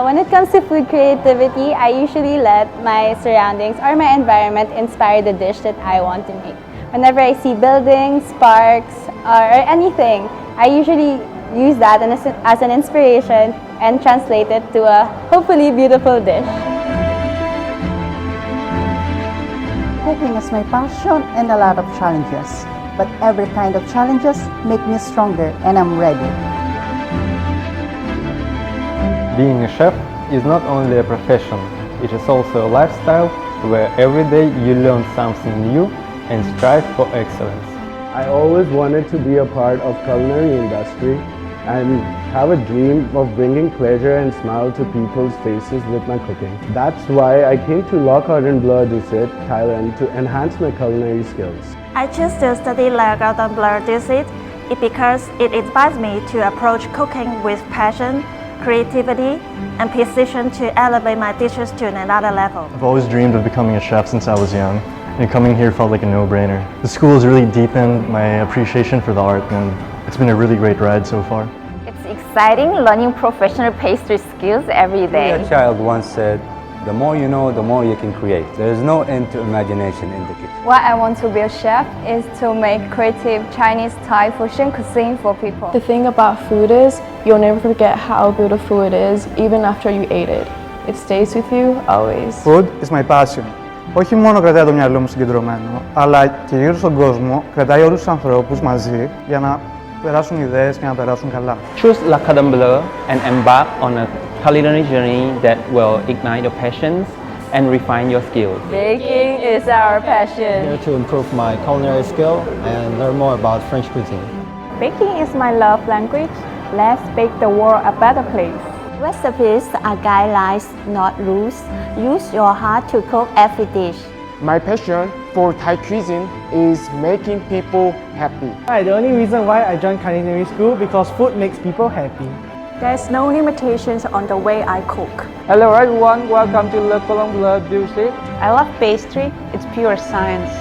When it comes to food creativity, I usually let my surroundings or my environment inspire the dish that I want to make. Whenever I see buildings, parks, or anything, I usually use that as an inspiration and translate it to a hopefully beautiful dish. Cooking is my passion and a lot of challenges, but every kind of challenges make me stronger and I'm ready. Being a chef is not only a profession, it is also a lifestyle where every day you learn something new and strive for excellence. I always wanted to be a part of culinary industry and have a dream of bringing pleasure and smile to people's faces with my cooking. That's why I came to Cordon Bleu Dusit, Thailand to enhance my culinary skills. I choose to study Cordon Bleu Dusit because it inspires me to approach cooking with passion, creativity, and precision to elevate my dishes to another level. I've always dreamed of becoming a chef since I was young, and coming here felt like a no-brainer. The school has really deepened my appreciation for the art, and it's been a really great ride so far. It's exciting learning professional pastry skills every day. A child once said, the more you know, the more you can create. There is no end to imagination in the kitchen. Why I want to be a chef is to make creative Chinese Thai fusion cuisine for people. The thing about food is you'll never forget how beautiful it is even after you ate it. It stays with you always. Food is my passion. Όχι μόνο κρατάει το μυαλό μου συγκεντρωμένο, αλλά κυρίως στον κόσμο κρατάει όλους τους ανθρώπους μαζί για να περάσουν ιδέες και να περάσουν καλά. Choose La Cordon Bleu and embark on a culinary journey that will ignite your passions and refine your skills. Baking is our passion. Here to improve my culinary skill and learn more about French cuisine. Baking is my love language. Let's make the world a better place. Recipes are guidelines, not rules. Use your heart to cook every dish. My passion for Thai cuisine is making people happy. The only reason why I joined culinary school because food makes people happy. There's no limitations on the way I cook. Hello everyone, welcome to Le Cordon Bleu Dusit. I love pastry, it's pure science.